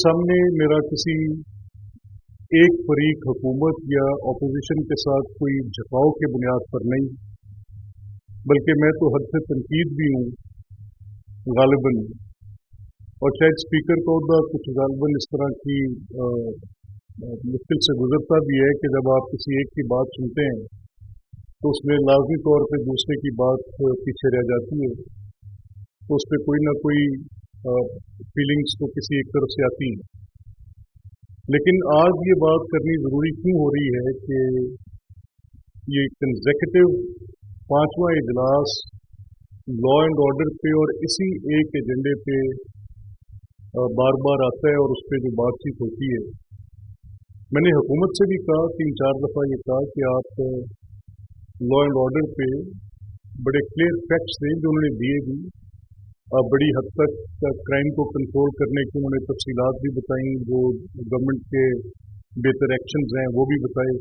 सामने मेरा किसी एक फरीक हुकूमत या अपोजिशन के साथ कोई झुकाव की बुनियाद पर नहीं, बल्कि मैं तो हद से तनकीद भी हूँ गालिबन। और शायद स्पीकर का ओहदा कुछ गालिबन इस तरह की मुश्किल से गुजरता भी है कि जब आप किसी एक की बात सुनते हैं तो उसमें लाजमी तौर पे दूसरे की बात पीछे रह जाती है, तो उस पर कोई ना कोई फीलिंग्स तो किसी एक तरफ से आती हैं। लेकिन आज ये बात करनी ज़रूरी क्यों हो रही है कि ये कंसेक्यूटिव 5वां इजलास लॉ एंड ऑर्डर पे और इसी एक एजेंडे पे बार बार आता है और उस पर जो बातचीत होती है। मैंने हुकूमत से भी कहा 3-4 दफ़ा ये कहा कि आप लॉ एंड ऑर्डर पे बड़े क्लियर फैक्ट्स दें जो उन्होंने दिए भी, बड़ी हद तक क्राइम को कंट्रोल करने की उन्होंने तफसीलात भी बताई, जो गवर्नमेंट के बेहतर एक्शंस हैं वो भी बताए।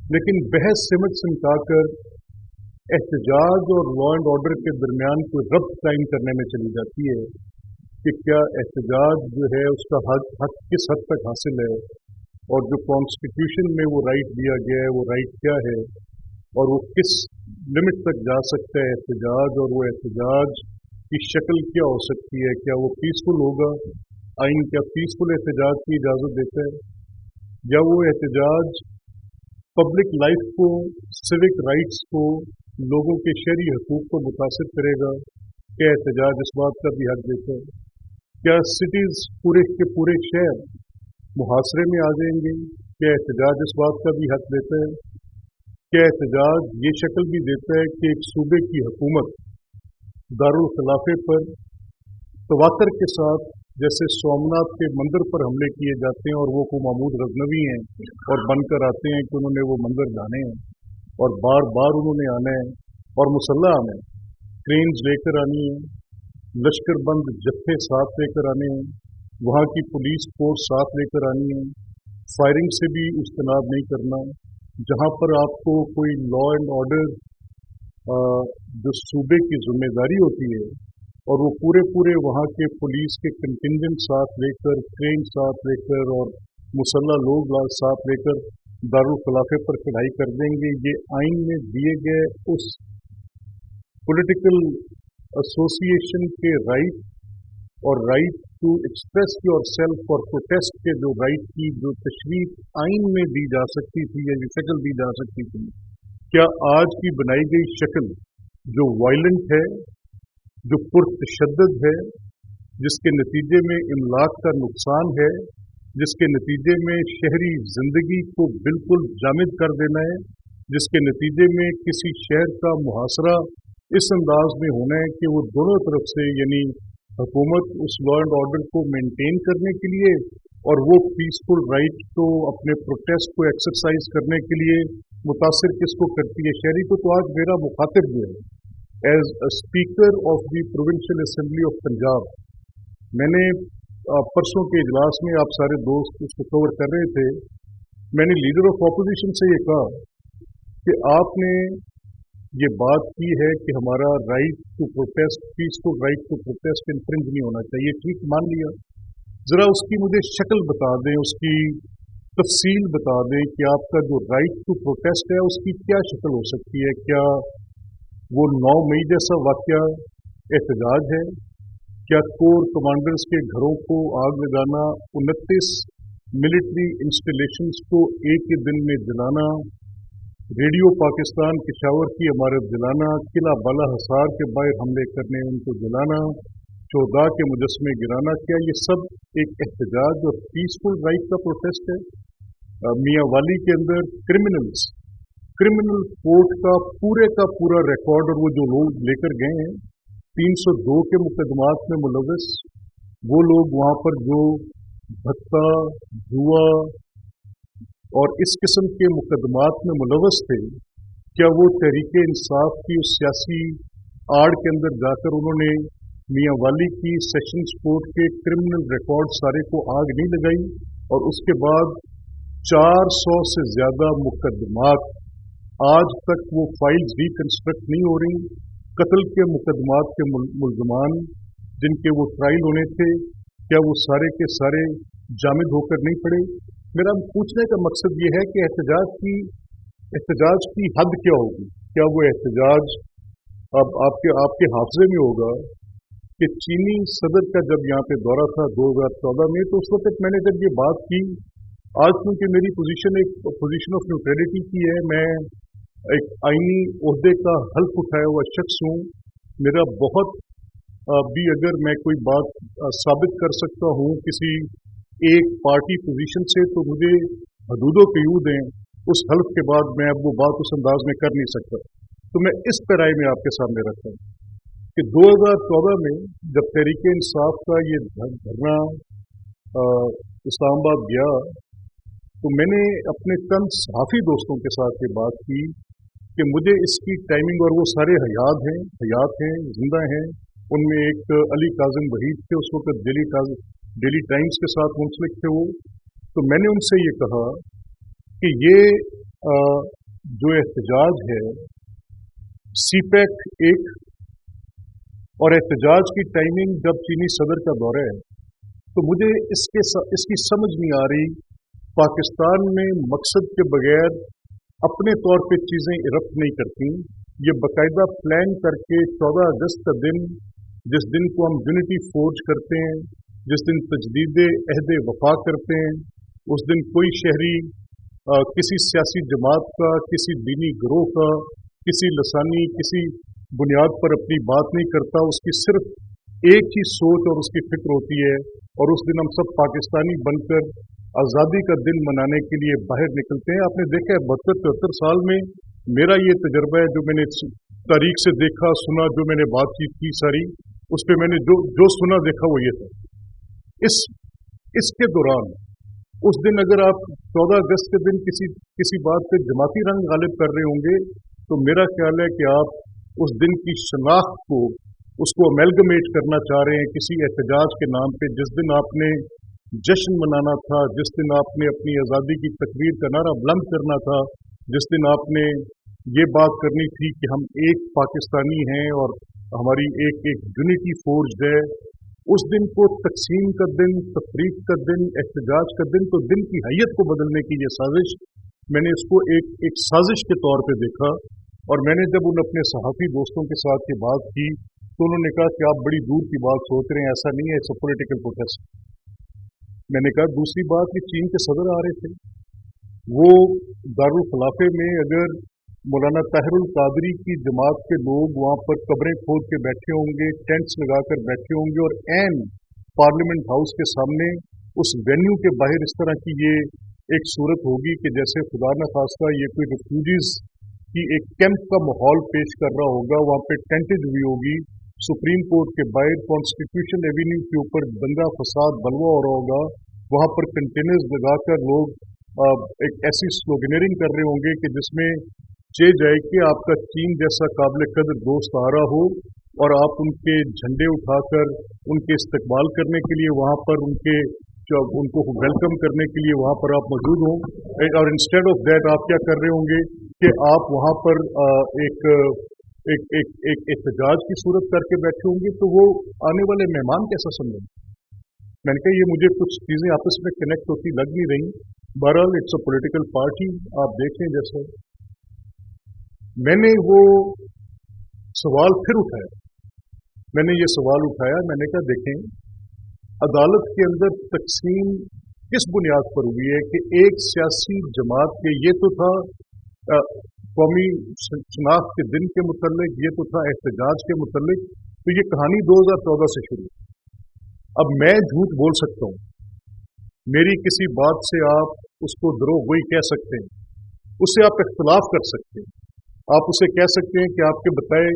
लेकिन बहस सिमट सिमटाकर एहतजाज और लॉ एंड ऑर्डर के दरमियान कोई रब्त कायम करने में चली जाती है कि क्या एहतजाज जो है उसका हक किस हद तक हासिल है, और जो कॉन्स्टिट्यूशन में वो राइट दिया गया है वो राइट क्या है, और वो किस लिमिट तक जा सकता है एहतजाज, और वो एहतजाज की शक्ल क्या हो सकती है, क्या वो पीसफुल होगा, आइन क्या पीसफुल एहतजाज की इजाज़त देता है, या वो एहतजाज पब्लिक लाइफ को, सिविक राइट्स को, लोगों के शहरी हकूक़ को मुतासिर करेगा। क्या एहतजाज इस बात का भी हक देता है, क्या सिटीज़ पूरे के पूरे शहर मुहासरे में आ जाएंगे, क्या एहतजाज इस बात का भी हक देता है, क्या एहतजाज ये शक्ल भी देता है कि एक सूबे की हुकूमत दारुल खिलाफे पर तवातर के साथ, जैसे सोमनाथ के मंदिर पर हमले किए जाते हैं और वो को महमूद गजनवी हैं और बनकर आते हैं कि उन्होंने वो मंदिर जाने हैं और बार बार उन्होंने आना है और मुसल्ला आना है, क्रेन्स लेकर आनी है, लश्करबंद जत्थे साथ लेकर आने हैं, वहाँ की पुलिस फोर्स साथ लेकर आनी है, फायरिंग से भी इज्तनाब नहीं करना। जहाँ पर आपको कोई लॉ एंड ऑर्डर जो सूबे की जिम्मेदारी होती है, और वो पूरे वहाँ के पुलिस के कंटिंजेंट साथ लेकर, ट्रेन साथ लेकर और मुसल्ला लोग साथ लेकर दारुल खिलाफे पर चढ़ाई कर देंगे, ये आइन में दिए गए उस पॉलिटिकल एसोसिएशन के राइट और right to express yourself और प्रोटेस्ट के जो राइट की जो तशरीह आइन में दी जा सकती थी या जो शक्ल दी जा सकती थी, क्या आज की बनाई गई शक्ल जो वायलेंट है, जो पुरतशद्दद है, जिसके नतीजे में इमलाक का नुकसान है, जिसके नतीजे में शहरी ज़िंदगी को बिल्कुल जामिद कर देना है, जिसके नतीजे में किसी शहर का मुहासरा इस अंदाज में होना है कि वो दोनों तरफ से, यानी हुकूमत उस लॉ एंड ऑर्डर को मेंटेन करने के लिए और वो पीसफुल राइट को, अपने प्रोटेस्ट को एक्सरसाइज करने के लिए मुतासिर किसको करती है, शहरी को। तो आज मेरा मुखातिब जो है as a speaker of the provincial assembly of Punjab, मैंने परसों के इजलास में, आप सारे दोस्त उसको कवर कर रहे थे, मैंने लीडर ऑफ अपोजिशन से ये कहा कि आपने ये बात की है कि हमारा right to protest, peaceful right to protest infringe नहीं होना चाहिए, ठीक मान लिया, ज़रा उसकी मुझे शक्ल बता दें, उसकी तफसील बता दें कि आपका जो राइट टू प्रोटेस्ट है उसकी क्या शक्ल हो सकती है। क्या वो 9 मई जैसा वाक़या एहतजाज है? क्या कोर कमांडर्स के घरों को आग लगाना, 29 मिलिट्री इंस्टॉलेशंस को एक ही दिन में जलाना, रेडियो पाकिस्तान पेशावर की इमारत जलाना, किला बाला हसार के बाहर हमले करने उनको जलाना, 14 के मुजस्मे गिराना, क्या ये सब एक एहतजाज और पीसफुल राइट का प्रोटेस्ट है? मियाँ वाली के अंदर क्रिमिनल कोर्ट का पूरा रिकॉर्ड, और वो जो लोग लेकर गए हैं 302 के मुकदमात में मुलव्वस, वो लोग वहाँ पर जो भत्ता, जुआ और इस किस्म के मुकदमात में मुलव्वस थे, क्या वो तहरीक इंसाफ की उस सियासी आड़ के अंदर जाकर उन्होंने मियाँ वाली की सेशंस कोर्ट के क्रिमिनल रिकॉर्ड सारे को आग नहीं लगाई, और उसके बाद 400 से ज़्यादा मुकदमात आज तक वो फाइल्स रिकन्स्ट्रक्ट नहीं हो रही, कत्ल के मुकदमात के मुल्ज़मान जिनके वो ट्रायल होने थे, क्या वो सारे के सारे जामिद होकर नहीं पड़े? मेरा पूछने का मकसद ये है कि एहतजाज की हद क्या होगी? क्या वो एहतजाज अब आपके हाफजे में होगा कि चीनी सदर का जब यहाँ पे दौरा था 2014 में, तो उस वक्त मैंने जब ये बात की, आज क्योंकि मेरी पोजीशन एक पोजीशन ऑफ न्यूट्रलिटी की है, मैं एक आईनी ओहदे का हल्फ उठाया हुआ शख्स हूँ, मेरा बहुत भी अगर मैं कोई बात साबित कर सकता हूँ किसी एक पार्टी पोजीशन से, तो मुझे हदूदो क़यूद हैं, उस हल्फ के बाद मैं अब वो बात उस अंदाज में कर नहीं सकता। तो मैं इस पैराए में आपके सामने रखता हूँ कि 2014 में जब तहरीक इंसाफ का ये धरना इस्लामाबाद गया, तो मैंने अपने चंद सहाफ़ी दोस्तों के साथ ये बात की कि मुझे इसकी टाइमिंग, और वो सारे हयात हैं, जिंदा हैं, उनमें एक अली काज़िम वहीद थे, उस वक्त डेली टाइम्स के साथ मुंसलिक थे वो। तो मैंने उनसे ये कहा कि ये जो एहतजाज है सीपैक एक, और एहतजाज की टाइमिंग जब चीनी सदर का दौरा है, तो मुझे इसकी समझ नहीं आ रही। पाकिस्तान में मकसद के बगैर अपने तौर पे चीज़ें इरप्ट नहीं करती, ये बाकायदा प्लान करके 14 अगस्त का दिन, जिस दिन को हम यूनिटी फोर्ज करते हैं, जिस दिन तजदीद अहद वफा करते हैं, उस दिन कोई शहरी किसी सियासी जमात का, किसी दीनी गिरोह का, किसी लसानी, किसी बुनियाद पर अपनी बात नहीं करता, उसकी सिर्फ एक ही सोच और उसकी फिक्र होती है, और उस दिन हम सब पाकिस्तानी बनकर आज़ादी का दिन मनाने के लिए बाहर निकलते हैं। आपने देखा है 72-73 साल में मेरा ये तजर्बा है, जो मैंने तारीख से देखा सुना, जो मैंने बातचीत की सारी, उस पर मैंने जो सुना देखा वो ये था। इसके दौरान उस दिन अगर आप 14 अगस्त के दिन किसी बात पे जमाती रंग गालिब कर रहे होंगे, तो मेरा ख्याल है कि आप उस दिन की शनाख्त को उसको अमेलगमेट करना चाह रहे हैं किसी एहतजाज के नाम पे। जिस दिन आपने जश्न मनाना था, जिस दिन आपने अपनी आज़ादी की तकरीर का नारा बुलंद करना था, जिस दिन आपने ये बात करनी थी कि हम एक पाकिस्तानी हैं और हमारी एक यूनिटी फोर्स है, उस दिन को तकसीम का दिन, तफरीक का दिन, एहतजाज का दिन, तो दिन की हैयत को बदलने की ये साजिश, मैंने इसको एक साजिश के तौर पे देखा। और मैंने जब उन अपने सहाफ़ी दोस्तों के साथ ये बात की, तो उन्होंने कहा कि आप बड़ी दूर की बात सोच रहे हैं, ऐसा नहीं है, इट्स अ पॉलिटिकल प्रोटेस्ट। मैंने कहा दूसरी बात कि चीन के सदर आ रहे थे, वो दारुल खिलाफे में अगर मौलाना ताहिरुल कादरी की जमात के लोग वहाँ पर कब्रें खोद के बैठे होंगे, टेंट्स लगाकर बैठे होंगे, और एन पार्लियामेंट हाउस के सामने उस वेन्यू के बाहर इस तरह की ये एक सूरत होगी कि जैसे खुदा न खास्ता ये कोई रिफ्यूजीज की एक कैंप का माहौल पेश कर रहा होगा, वहाँ पे टेंटेज हुई होगी, सुप्रीम कोर्ट के बाहर कॉन्स्टिट्यूशन एवेन्यू के ऊपर दंगा फसाद बलवा हो रहा होगा, वहाँ पर कंटेनर्स लगाकर लोग एक ऐसी स्लोगनरिंग कर रहे होंगे कि जिसमें चे जाए कि आपका चीन जैसा काबिल कदर दोस्त आ रहा हो, और आप उनके झंडे उठाकर उनके इस्तकबाल करने के लिए वहाँ पर उनको वेलकम करने के लिए वहाँ पर आप मौजूद हों, और इंस्टेड ऑफ दैट आप क्या कर रहे होंगे कि आप वहाँ पर एक एहतजाज की सूरत करके बैठे होंगे। तो वो आने वाले मेहमान कैसा समझेंगे? मैंने कहा ये मुझे कुछ चीज़ें आपस में कनेक्ट होती लग नहीं रही। बहरहाल इट्स अ पॉलिटिकल पार्टी, आप देखें जैसे मैंने वो सवाल फिर उठाया, मैंने ये सवाल उठाया, मैंने कहा देखें अदालत के अंदर तकसीम किस बुनियाद पर हुई है कि एक सियासी जमात के, ये तो था कौमी शनाख्त के दिन के मुतल्लिक, ये तो था एहतजाज के मुतल्लिक, तो ये कहानी 2014 से शुरू। अब मैं झूठ बोल सकता हूँ, मेरी किसी बात से आप उसको दरोगोई कह सकते हैं, उससे आप इख्तलाफ कर सकते हैं, आप उसे कह सकते हैं कि आपके बताए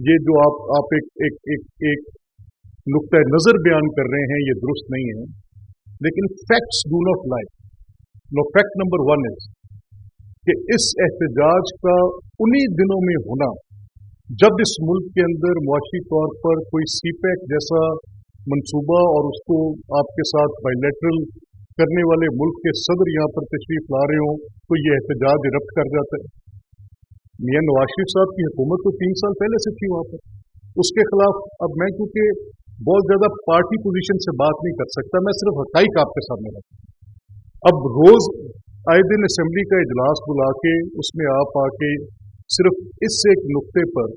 ये जो आप एक नुक्ता नज़र बयान कर रहे हैं ये दुरुस्त नहीं है, लेकिन facts do not lie. No, fact number 1 is कि इस एहतजाज का उन्हीं दिनों में होना जब इस मुल्क के अंदर मुआशी तौर पर कोई सीपैक जैसा मंसूबा और उसको आपके साथ बायलैटरल करने वाले मुल्क के सदर यहाँ पर तशरीफ ला रहे हों, तो ये एहतजाज इरप्ट कर जाता है। मियां नवाज शरीफ साहब की हुकूमत तो 3 साल पहले से थी वहाँ पर, उसके खिलाफ अब मैं क्योंकि बहुत ज़्यादा पार्टी पोजीशन से बात नहीं कर सकता, मैं सिर्फ हक़ाइक़ आपके सामने रखता। अब रोज़ आए दिन असेंबली का इजलास बुला के उसमें आप आके सिर्फ इस एक नुक्ते पर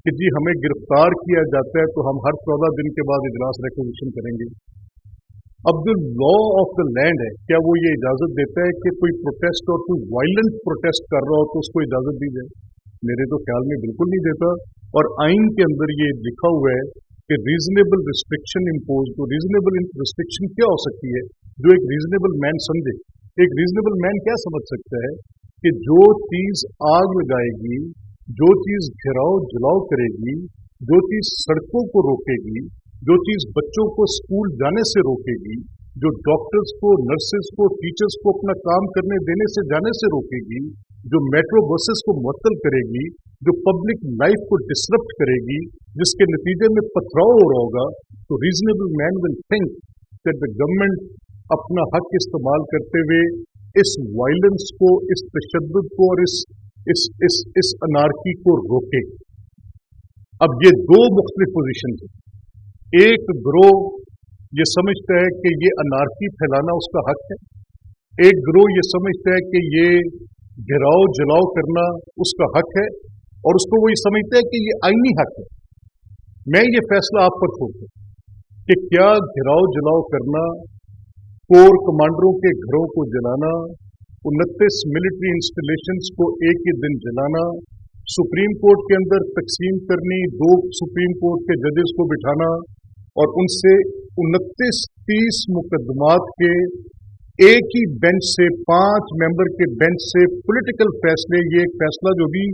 कि जी हमें गिरफ्तार किया जाता है तो हम हर 14 दिन के बाद इजलास रिक्वेजिशन करेंगे। अब जो लॉ ऑफ द लैंड है, क्या वो ये इजाज़त देता है कि कोई प्रोटेस्ट और कोई वायलेंट प्रोटेस्ट कर रहा हो तो उसको इजाज़त दी जाए? मेरे तो ख्याल में बिल्कुल नहीं देता। और आइन के अंदर ये लिखा हुआ है कि रीजनेबल रिस्ट्रिक्शन इम्पोज, तो रीजनेबल रिस्ट्रिक्शन क्या हो सकती है जो एक रीजनेबल मैन समझे? एक रीजनेबल मैन क्या समझ सकता है कि जो चीज़ आग लगाएगी, जो चीज़ घेराव जलाव करेगी, जो चीज़ सड़कों को रोकेगी, जो चीज़ बच्चों को स्कूल जाने से रोकेगी, जो डॉक्टर्स को, नर्सेस को, टीचर्स को अपना काम करने देने से जाने से रोकेगी, जो मेट्रो बसेस को मुअत्तल करेगी, जो पब्लिक लाइफ को डिसरप्ट करेगी, जिसके नतीजे में पथराव हो रहा होगा, तो reasonable man will think that the government अपना हक इस्तेमाल करते हुए इस वायलेंस को, इस तशद्दुद को और इस अनार्की को रोके। अब ये दो मुख्तलिफ पोजीशन है। एक ग्रोह ये समझता है कि ये अनार्की फैलाना उसका हक है, एक ग्रोह ये समझता है कि ये घेराव जलाव करना उसका हक है, और उसको वो ये समझता है कि ये आईनी हक है। मैं ये फैसला आप पर छोड़ता हूं कि क्या घेराव जलाव करना, कोर कमांडरों के घरों को जलाना, 29 मिलिट्री इंस्टॉलेशंस को एक ही दिन जलाना, सुप्रीम कोर्ट के अंदर तकसीम करनी, 2 सुप्रीम कोर्ट के जजेस को बिठाना और उनसे 29-30 मुकदमात के एक ही बेंच से, 5 मेंबर के बेंच से पॉलिटिकल फैसले, ये एक फैसला जो भी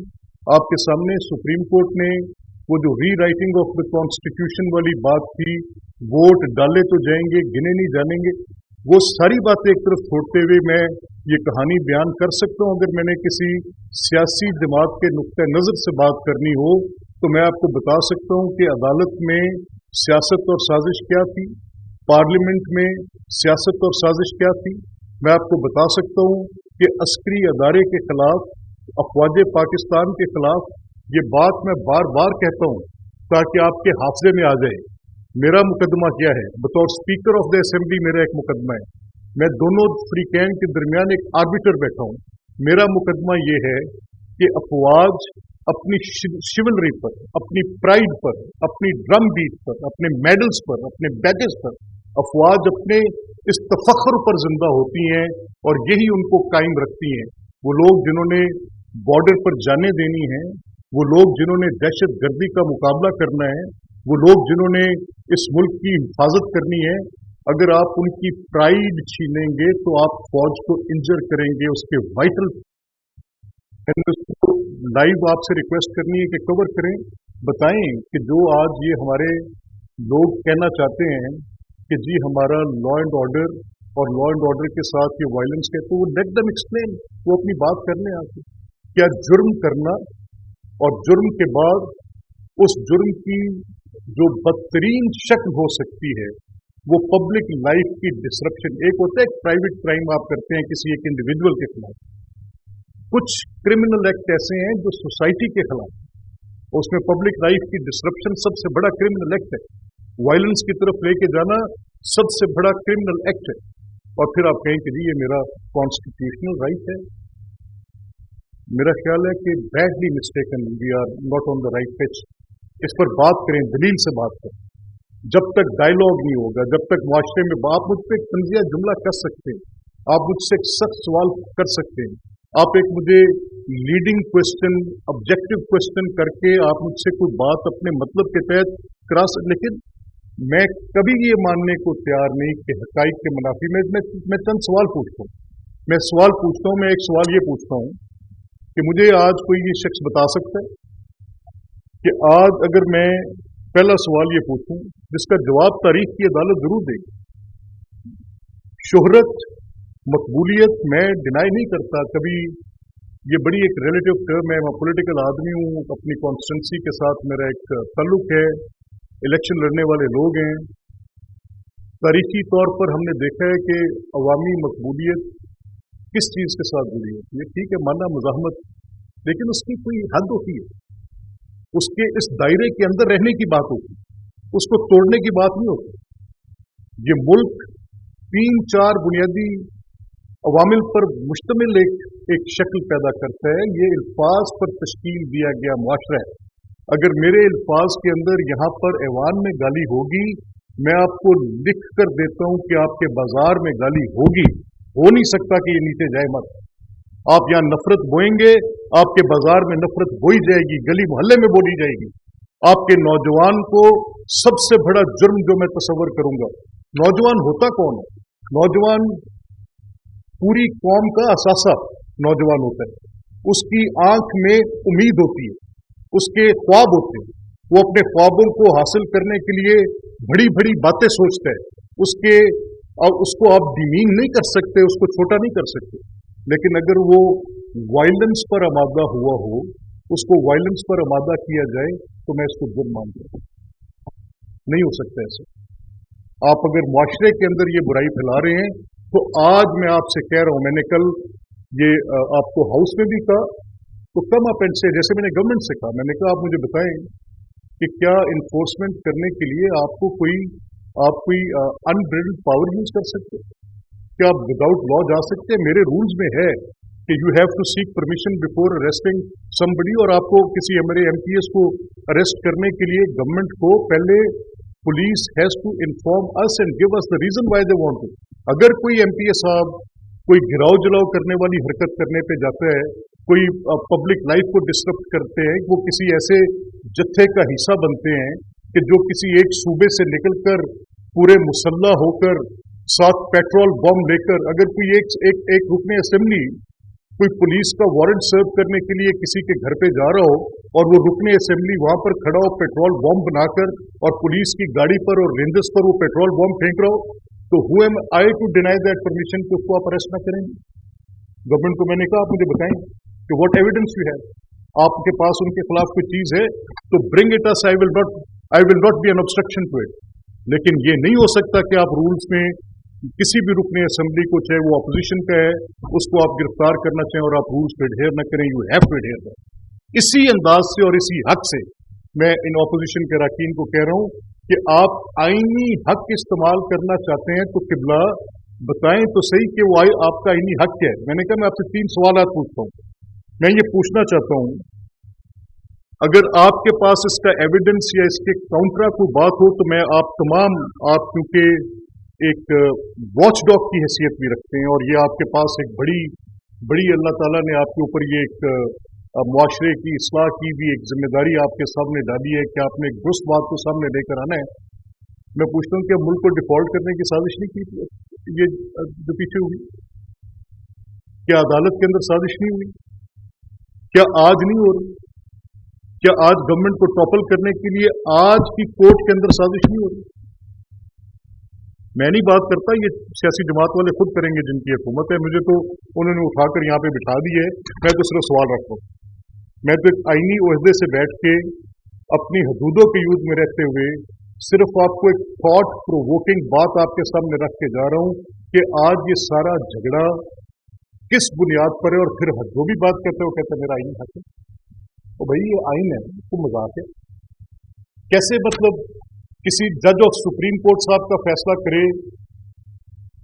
आपके सामने सुप्रीम कोर्ट ने वो जो री राइटिंग ऑफ द कॉन्स्टिट्यूशन वाली बात थी, वोट डाले तो जाएंगे, गिने नहीं जानेंगे, वो सारी बातें एक तरफ छोड़ते हुए मैं ये कहानी बयान कर सकता हूँ। अगर मैंने किसी सियासी दिमाग के नुक्ते नज़र से बात करनी हो तो मैं आपको बता सकता हूँ कि अदालत में सियासत और साजिश क्या थी, पार्लियामेंट में सियासत और साजिश क्या थी। मैं आपको बता सकता हूँ कि अस्करी अदारे के खिलाफ, अफवाज पाकिस्तान के खिलाफ, ये बात मैं बार बार कहता हूँ ताकि आपके हाफजे में आ जाए मेरा मुकदमा क्या है। बतौर स्पीकर ऑफ द असेंबली मेरा एक मुकदमा है, मैं दोनों फ्रीकैन के दरमियान एक आर्बिटर बैठा हूँ। मेरा मुकदमा ये है कि अफवाज अपनी शिवलरी पर, अपनी प्राइड पर, अपनी ड्रम बीट पर, अपने मेडल्स पर, अपने बैजेस पर, अफवाज अपने इस तफख्र पर जिंदा होती हैं और यही उनको कायम रखती हैं। वो लोग जिन्होंने बॉर्डर पर जाने देनी है, वो लोग जिन्होंने दहशत गर्दी का मुकाबला करना है, वो लोग जिन्होंने इस मुल्क की हिफाजत करनी है, अगर आप उनकी प्राइड छीनेंगे तो आप फौज को इंजर करेंगे, उसके वाइटल। लाइव आपसे रिक्वेस्ट करनी है कि कवर करें, बताएं कि जो आज ये हमारे लोग कहना चाहते हैं कि जी हमारा लॉ एंड ऑर्डर और लॉ एंड ऑर्डर के साथ ये वायलेंस है, तो वो लेट देम एक्सप्लेन, वो अपनी बात करने आके। क्या जुर्म करना और जुर्म के बाद उस जुर्म की जो बदतरीन शक्ल हो सकती है वो पब्लिक लाइफ की डिसरप्शन। एक होता है एक प्राइवेट क्राइम आप करते हैं किसी एक इंडिविजुअल के खिलाफ, कुछ क्रिमिनल एक्ट ऐसे हैं जो सोसाइटी के खिलाफ, उसमें पब्लिक लाइफ की डिसरप्शन सबसे बड़ा क्रिमिनल एक्ट है। वायलेंस की तरफ लेके जाना सबसे बड़ा क्रिमिनल एक्ट है। और फिर आप कहें कि जी ये मेरा कॉन्स्टिट्यूशनल राइट है। मेरा ख्याल है कि badly mistaken, we are not on the right pitch. इस पर बात करें, दलील से बात करें। जब तक डायलॉग नहीं होगा, जब तक मुआशरे में आप मुझ पर एक तंजिया जुमला कर सकते हैं, आप मुझसे एक सख्त सवाल कर सकते हैं, आप एक मुझे लीडिंग क्वेश्चन, ऑब्जेक्टिव क्वेश्चन करके आप मुझसे कोई बात अपने मतलब के तहत करा सकते, लेकिन मैं कभी ये मानने को तैयार नहीं कि हकाइक के मुनाफी में मैं चंद सवाल पूछता हूँ। मैं सवाल पूछता हूँ, मैं एक सवाल ये पूछता हूँ कि मुझे आज कोई ये शख्स बता सकता है कि आज अगर मैं पहला सवाल ये पूछूं जिसका जवाब तारीख की अदालत जरूर देगी, शोहरत, मकबूलियत, मैं डिनाई नहीं करता कभी, ये बड़ी एक रिलेटिव टर्म है, मैं पॉलिटिकल आदमी हूँ, अपनी कॉन्स्टिट्यूंसी के साथ मेरा एक ताल्लुक है, इलेक्शन लड़ने वाले लोग हैं। तारीखी तौर पर हमने देखा है कि अवामी मकबूलियत किस चीज़ के साथ जुड़ी होती है। ठीक है, माना मुज़ाहमत, लेकिन उसकी कोई हद होती है, उसके इस दायरे के अंदर रहने की बात होती है। उसको तोड़ने की बात नहीं होती। ये मुल्क 3-4 बुनियादी अवामिल पर मुश्तमिल एक शक्ल पैदा करता है। ये अल्फाज पर तश्कील दिया गया मुआशरा है। अगर मेरे अल्फाज के अंदर यहाँ पर ऐवान में गाली होगी, मैं आपको लिख कर देता हूँ कि आपके बाजार में गाली होगी। हो नहीं सकता कि ये नीचे जाए मत। आप यहाँ नफरत बोएंगे, आपके बाजार में नफरत बोई जाएगी, गली मोहल्ले में बोली जाएगी। आपके नौजवान को सबसे बड़ा जुर्म जो मैं तसव्वुर करूंगा, नौजवान होता कौन है? नौजवान पूरी कौम का असासा नौजवान होता है। उसकी आंख में उम्मीद होती है, उसके ख्वाब होते हैं। वो अपने ख्वाबों को हासिल करने के लिए बड़ी बड़ी बातें सोचता है। उसको आप डिमीन नहीं कर सकते, उसको छोटा नहीं कर सकते। लेकिन अगर वो वायलेंस पर आमादा हुआ हो, उसको वायलेंस पर आमादा किया जाए, तो मैं इसको जुर्म मानता हूं। नहीं हो सकता ऐसे। आप अगर मुआशरे के अंदर ये बुराई फैला रहे हैं, तो आज मैं आपसे कह रहा हूं, मैंने कल ये आपको हाउस में भी कहा, तो कम अप एंड से, जैसे मैंने गवर्नमेंट से कहा, मैंने कहा आप मुझे बताएं कि क्या इन्फोर्समेंट करने के लिए आप कोई अनब्रिल्ड पावर यूज कर सकते हैं? क्या आप विदाउट लॉ जा सकते हैं? मेरे रूल्स में है कि you have to seek permission before arresting somebody, और आपको किसी हमारे एमपीएस को अरेस्ट करने के लिए गवर्नमेंट को पहले police has to inform us and give us the reason why they want to. अगर कोई एमपीएस साहब कोई गिराव जलाव करने वाली हरकत करने पे जाता है, कोई पब्लिक लाइफ को डिस्टर्ब करते हैं, वो किसी ऐसे जत्थे का हिस्सा बनते हैं कि जो किसी एक सूबे से निकलकर पूरे मुसल्ला होकर साथ पेट्रोल बम लेकर, अगर कोई एक रुकने असेंबली कोई पुलिस का वारंट सर्व करने के लिए किसी के घर पे जा रहा हो, और वो रुकने असेंबली वहां पर खड़ा हो पेट्रोल बम बनाकर, और पुलिस की गाड़ी पर और रेंजर्स पर वो पेट्रोल बम फेंक रहा हो, तो who am I to deny that permission कि उसको आप अरेस्ट ना करेंगे? गवर्नमेंट को मैंने कहा आप मुझे बताएं कि व्हाट एविडेंस यू हैव, आपके पास उनके खिलाफ कोई चीज है तो bring it us, I will not be an obstruction to it. लेकिन ये नहीं हो सकता कि आप रूल्स में किसी भी रुकने असेंबली को, चाहे वो अपोजिशन का है, उसको आप गिरफ्तार करना चाहें और आप रूल्स को एडहेयर न करें। You have to adhere that. इसी अंदाज से और इसी हक से मैं इन अपोजिशन के अरकान को कह रहा हूं कि आप आईनी हक इस्तेमाल करना चाहते हैं तो किबला बताएं तो सही कि वो आपका आईनी हक क्या है। मैंने कहा मैं आपसे 3 सवाल पूछता हूं। मैं ये पूछना चाहता हूं, अगर आपके पास इसका एविडेंस या इसके काउंटरा कोई बात हो तो मैं आप तमाम, आप क्योंकि एक वॉच डॉग की हैसियत भी रखते हैं, और ये आपके पास एक बड़ी अल्लाह ताला ने आपके ऊपर ये एक मुआशरे की इस्लाह की भी एक जिम्मेदारी आपके सामने डाली है कि आपने एक दुरुस्त बात को सामने लेकर आना है। मैं पूछता हूँ कि मुल्क को डिफॉल्ट करने की साजिश नहीं की ये जो पीछे हुई? क्या अदालत के अंदर साजिश नहीं हुई? क्या आज नहीं हो रही? क्या आज गवर्नमेंट को टॉपल करने के लिए आज की कोर्ट के अंदर साजिश नहीं हो रही? मैं नहीं बात करता, ये सियासी जमात वाले खुद करेंगे जिनकी हुकूमत है। मुझे तो उन्होंने उठाकर यहाँ पे बिठा दी है, मैं तो सिर्फ सवाल रखता हूँ। मैं तो एक आईनी ओहदे से बैठ के अपनी हदूदों के यूज में रहते हुए सिर्फ आपको एक थॉट प्रोवोकिंग बात आपके सामने रख के जा रहा हूँ कि आज ये सारा झगड़ा किस बुनियाद पर है। और फिर जो भी बात करते हो कहते मेरा आईन हक है। तो भाई ये आईन है, तो मजाक है कैसे? मतलब किसी जज ऑफ सुप्रीम कोर्ट साहब का फैसला करे,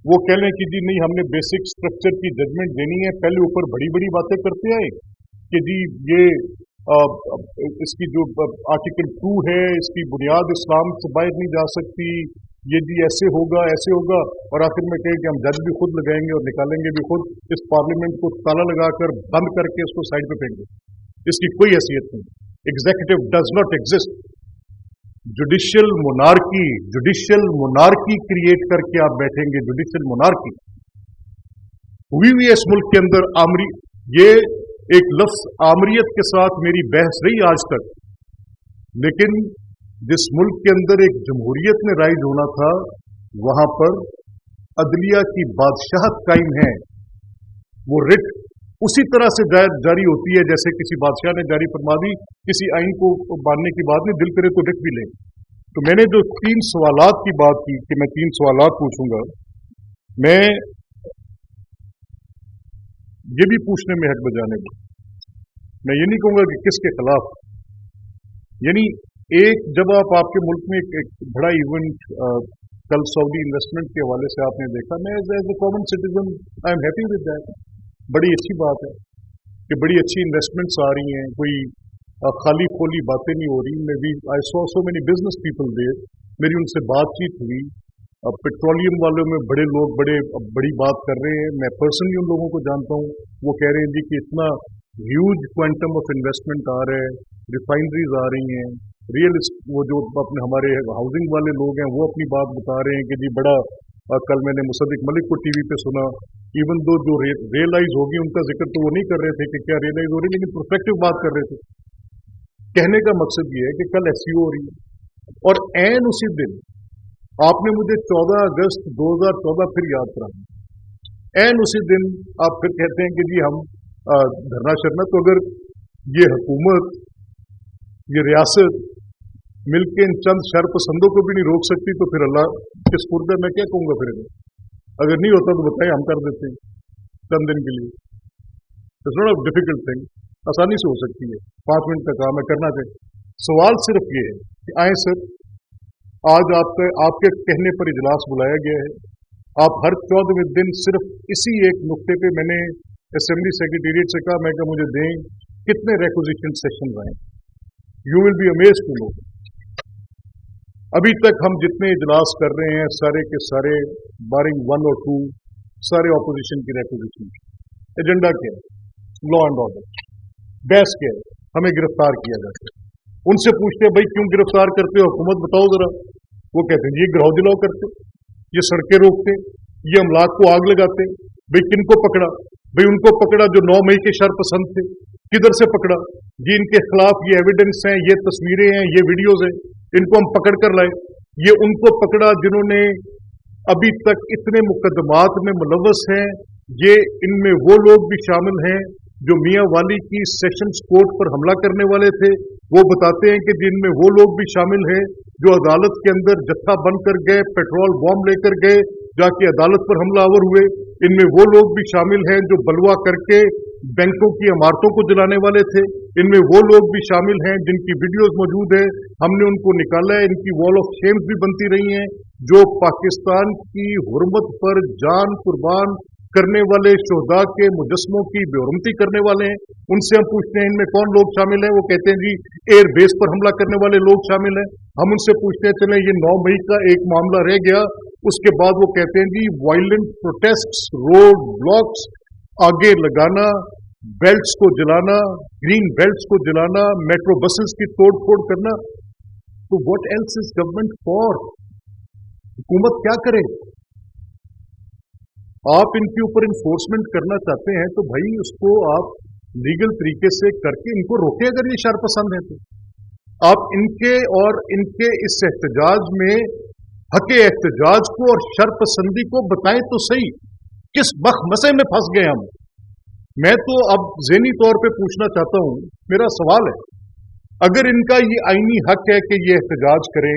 वो कह लें कि जी नहीं हमने बेसिक स्ट्रक्चर की जजमेंट देनी है, पहले ऊपर बड़ी बड़ी बातें करते आए कि जी ये इसकी जो आर्टिकल 2 है इसकी बुनियाद इस्लाम से बाहर नहीं जा सकती, ये जी ऐसे होगा ऐसे होगा, और आखिर में कहे कि हम जज भी खुद लगाएंगे और निकालेंगे भी खुद, इस पार्लियामेंट को ताला लगाकर बंद करके इसको साइड पे फेंक दें। इसकी कोई हैसियत नहीं। Executive does not exist. Judicial monarchy create करके आप बैठेंगे। जुडिशियल मोनार्की हुई हुई है इस मुल्क के अंदर। ये एक लफ्ज आमरीत के साथ मेरी बहस रही आज तक, लेकिन जिस मुल्क के अंदर एक जमहूरियत ने राइज होना था, वहां पर अदलिया की बादशाहत कायम है। वो रिट उसी तरह से जारी होती है जैसे किसी बादशाह ने जारी फरमा दी। किसी आइन को मानने की बात नहीं, दिल करे तो रिट भी ले। तो मैंने जो 3 सवालात की बात की कि मैं 3 सवालात पूछूंगा, मैं ये भी पूछने में हक बजाने दो। मैं ये नहीं कहूंगा कि किसके खिलाफ, यानी एक जब आपके मुल्क में एक बड़ा इवेंट कल सऊदी इन्वेस्टमेंट के हवाले से आपने देखा, मैं as a common citizen I am happy with that. बड़ी अच्छी बात है कि बड़ी अच्छी इन्वेस्टमेंट्स आ रही हैं, कोई खाली खोली बातें नहीं हो रही। Maybe I saw so many business people there, मेरी उनसे बातचीत हुई। पेट्रोलियम वालों में बड़े लोग बड़ी बात कर रहे हैं। मैं पर्सनली उन लोगों को जानता हूँ, वो कह रहे हैं जी कि इतना ह्यूज क्वांटम ऑफ इन्वेस्टमेंट आ रहा है, रिफाइनरीज आ रही हैं, वो जो अपने हमारे हाउसिंग वाले लोग हैं वो अपनी बात बता रहे हैं कि जी बड़ा कल मैंने मुसद्दिक मलिक को टीवी पे सुना, इवन दो जो रियलाइज होगी उनका जिक्र तो वो नहीं कर रहे थे कि क्या रियलाइज हो रही, लेकिन प्रोस्पेक्टिव बात कर रहे थे। कहने का मकसद ये है कि कल एससीओ हो रही है और एन उसी दिन आपने मुझे 14 अगस्त 2014 फिर याद कराना, एन उसी दिन आप फिर कहते हैं कि जी हम धरना शरना। तो अगर ये हुकूमत, ये रियासत मिलके इन चंद शरपसंदों को भी नहीं रोक सकती तो फिर अल्लाह के स्पुर्द है, मैं क्या कहूँगा फिर। अगर नहीं होता तो बताएं, हम कर देते हैं चंद दिन के लिए। It's not a difficult thing, आसानी से हो सकती है, 5 मिनट का काम है, करना चाहिए। सवाल सिर्फ ये है कि आए सर, आज आपके कहने पर इजलास बुलाया गया है, आप हर 14वें दिन सिर्फ इसी एक नुक्ते पे, मैंने असेंबली सेक्रेटेरिएट से कहा, मैं कहा मुझे दें कितने रेक्विजिशन सेशन आए, you will be amazed to know. अभी तक हम जितने इजलास कर रहे हैं सारे के सारे बारिंग 1 और 2 सारे ऑपोजिशन की रेक्विजिशन। एजेंडा क्या है? Law and order. बहस क्या है? हमें गिरफ्तार किया जाता है। उनसे पूछते हैं भाई क्यों गिरफ्तार करते हो, हुकूमत बताओ जरा। वो कहते हैं ये गिराव दिलाव करते, ये सड़कें रोकते, ये अमलाक को आग लगाते। भाई किनको पकड़ा? भाई उनको पकड़ा जो 9 मई के शरपसंद थे। किधर से पकड़ा? ये इनके खिलाफ ये एविडेंस हैं, ये तस्वीरें हैं, ये वीडियोज हैं, इनको हम पकड़ कर लाए। ये उनको पकड़ा जिन्होंने अभी तक इतने मुकदमात में मुलव्वस हैं। ये इनमें वो लोग भी शामिल हैं जो मियां वाली की सेशंस कोर्ट पर हमला करने वाले थे। वो बताते हैं कि जिनमें वो लोग भी शामिल हैं जो अदालत के अंदर जत्था बनकर गए, पेट्रोल बॉम्ब लेकर गए, जाके अदालत पर हमलावर हुए। इनमें वो लोग भी शामिल हैं जो बलवा करके बैंकों की इमारतों को जलाने वाले थे। इनमें वो लोग भी शामिल हैं जिनकी वीडियोस मौजूद है, हमने उनको निकाला है। इनकी वॉल ऑफ शेम्स भी बनती रही हैं, जो पाकिस्तान की हुर्मत पर जान कुर्बान करने वाले शोहदा के मुजस्मों की बेहुरमती करने वाले हैं। उनसे हम पूछते हैं इनमें कौन लोग शामिल हैं, वो कहते हैं जी एयर बेस पर हमला करने वाले लोग शामिल हैं। हम उनसे पूछते हैं चलें ये 9 मई का एक मामला रह गया, उसके बाद वो कहते हैं जी वायलेंट प्रोटेस्ट्स, रोड ब्लॉक्स आगे लगाना, बेल्ट्स को जलाना, ग्रीन बेल्ट्स को जलाना, मेट्रो बसेस की तोड़ फोड़ करना। तो what else is government for? हुकूमत क्या करे? आप इनके ऊपर इन्फोर्समेंट करना चाहते हैं तो भाई उसको आप लीगल तरीके से करके इनको रोके। अगर ये शरपसंद है तो आप इनके और इनके इस एहतजाज में हके एहतजाज को और शरपसंदी को बताएं तो सही, किस मसले में फंस गए हम। मैं तो अब ज़हनी तौर पे पूछना चाहता हूं, मेरा सवाल है, अगर इनका ये आईनी हक है कि ये एहतजाज करें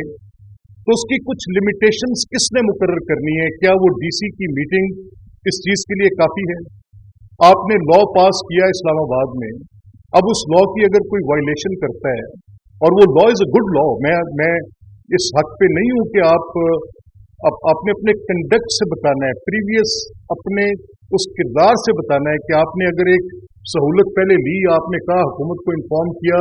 तो उसकी कुछ लिमिटेशंस किसने मुकर्रर करनी है? क्या वो डीसी की मीटिंग इस चीज के लिए काफी है? आपने लॉ पास किया इस्लामाबाद में, अब उस लॉ की अगर कोई वायलेशन करता है, और वो law is a good law, मैं इस हक पे नहीं हूं कि आपने अपने कंडक्ट से बताना है, प्रीवियस अपने उस किरदार से बताना है कि आपने अगर एक सहूलत पहले ली, आपने कहा, हुकूमत को इन्फॉर्म किया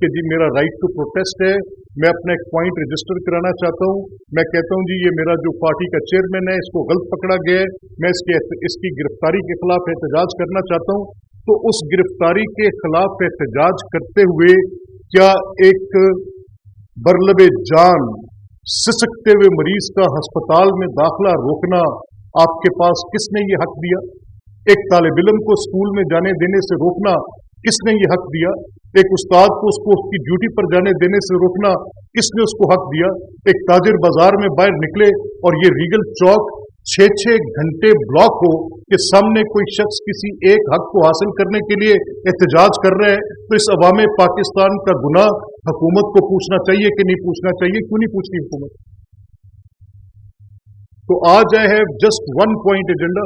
कि जी मेरा राइट टू प्रोटेस्ट है, मैं अपना एक पॉइंट रजिस्टर कराना चाहता हूं, मैं कहता हूं जी ये मेरा जो पार्टी का चेयरमैन है इसको गलत पकड़ा गया है, मैं इसकी गिरफ्तारी के खिलाफ एहतजाज करना चाहता हूं। तो उस गिरफ्तारी के खिलाफ एहतजाज करते हुए क्या एक बरलबे जान सिसकते हुए मरीज का अस्पताल में दाखिला रोकना आपके पास किसने ये हक दिया? एक तालिब इल्म को स्कूल में जाने देने से रोकना किसने ये हक दिया? एक उस्ताद को उसको उसकी ड्यूटी पर जाने देने से रोकना किसने उसको हक दिया? एक ताजिर बाजार में बाहर निकले और ये रीगल चौक 6-6 घंटे ब्लॉक हो कि सामने कोई शख्स किसी एक हक को हासिल करने के लिए एहतजाज कर रहे हैं, तो इस अवाम पाकिस्तान का गुनाह हुकूमत को पूछना चाहिए कि नहीं पूछना चाहिए? क्यों नहीं पूछती हुकूमत? तो आज I have just 1 point agenda.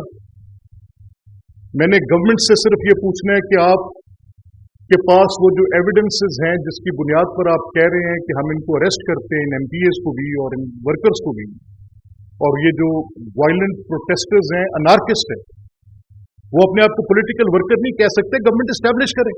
मैंने गवर्नमेंट से सिर्फ ये पूछना है कि आप के पास वो जो एविडेंसेस हैं जिसकी बुनियाद पर आप कह रहे हैं कि हम इनको अरेस्ट करते हैं, इन एमपीएस को भी और इन वर्कर्स को भी, और ये जो वायलेंट प्रोटेस्टर्स हैं, अनार्किस्ट हैं, वो अपने आप को पॉलिटिकल वर्कर नहीं कह सकते, गवर्नमेंट एस्टैब्लिश करे।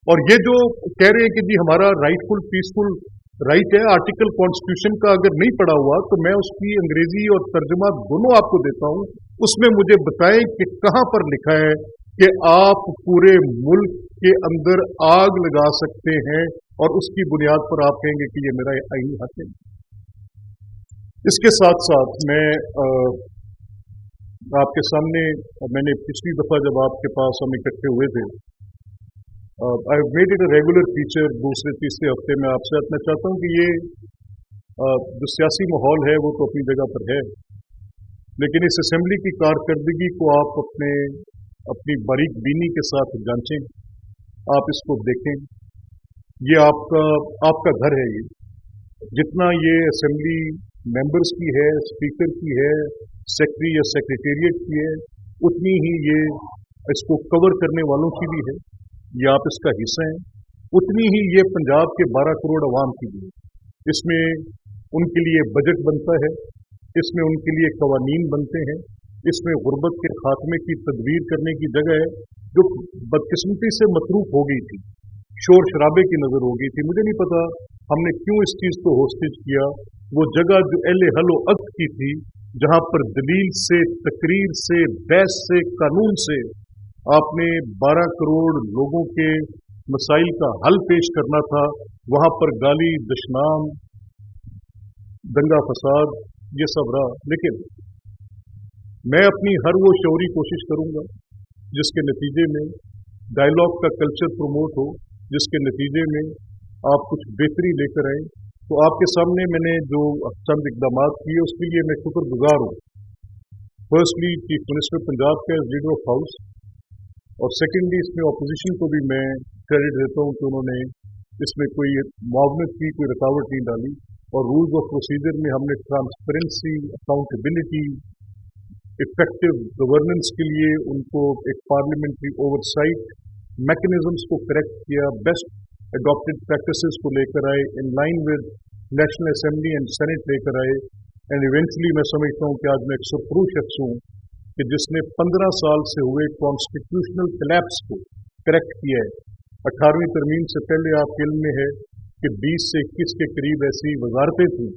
और ये जो कह रहे हैं कि जी हमारा राइटफुल पीसफुल राइट है, आर्टिकल कॉन्स्टिट्यूशन का अगर नहीं पढ़ा हुआ तो मैं उसकी अंग्रेजी और तर्जुमा दोनों आपको देता हूं, उसमें मुझे बताएं कि कहां पर लिखा है कि आप पूरे मुल्क के अंदर आग लगा सकते हैं और उसकी बुनियाद पर आप कहेंगे कि ये मेरा आईनी हक है। इसके साथ साथ मैं आपके सामने, मैंने पिछली दफा जब आपके पास हम इकट्ठे हुए थे, I made it a regular feature, दूसरे तीसरे हफ्ते में आपसे मैं चाहता हूं कि ये जो सियासी माहौल है वो तो अपनी जगह पर है, लेकिन इस असेंबली की कारकर्दगी को आप अपनी बारीक बीनी के साथ जांचें, आप इसको देखें। ये आपका घर है, ये जितना ये असेंबली मेंबर्स की है, स्पीकर की है, सेक्रेटरी या सेक्रेटेरिएट की है, उतनी ही ये इसको कवर करने वालों की भी है, ये आप इसका हिस्सा हैं। उतनी ही ये पंजाब के 12 करोड़ अवाम की भी है। इसमें उनके लिए बजट बनता है, इसमें उनके लिए कवानीन बनते हैं, इसमें गुर्बत के खात्मे की तदबीर करने की जगह है जो बदकिस्मती से मतरूक हो गई थी, शोर शराबे की नजर हो गई थी। मुझे नहीं पता हमने क्यों इस चीज को होस्टेज किया। वो जगह जो अहले हलो अक्द की थी, जहां पर दलील से, तकरीर से, बहस से, कानून से आपने 12 करोड़ लोगों के मसाइल का हल पेश करना था, वहां पर गाली, दुश्मन, दंगा फसाद, ये सब रहा। लेकिन मैं अपनी हर वो शौरी कोशिश करूंगा जिसके नतीजे में डायलॉग का कल्चर प्रमोट हो, जिसके नतीजे में आप कुछ बेहतरी लेकर आए। तो आपके सामने मैंने जो चंद इकदाम किए उसके लिए मैं शुक्रगुजार हूँ। फर्स्टली चीफ मिनिस्टर पंजाब का एज लीडर ऑफ हाउस, और सेकेंडली इसमें अपोजिशन को भी मैं क्रेडिट देता हूँ कि उन्होंने इसमें कोई मुआवनत की, कोई रुकावट नहीं डाली, और रूल्स ऑफ प्रोसीजर में हमने ट्रांसपेरेंसी, अकाउंटेबिलिटी, इफेक्टिव गवर्नेंस के लिए उनको एक पार्लियामेंट्री ओवरसाइट मैकेनिज्म्स को करेक्ट किया, बेस्ट अडॉप्टेड प्रैक्टिसेस को लेकर आए, in line with national assembly and senate लेकर आए। एंड इवेंचुअली मैं समझता हूँ कि आज मैं एक सुरखरू शख्स हूँ कि जिसने 15 साल से हुए कॉन्स्टिट्यूशनल कलैप्स को करेक्ट किया है। 18वीं तरमीम से पहले आपके इल्म में है कि 20 से 21 के करीब ऐसी वजारतें थी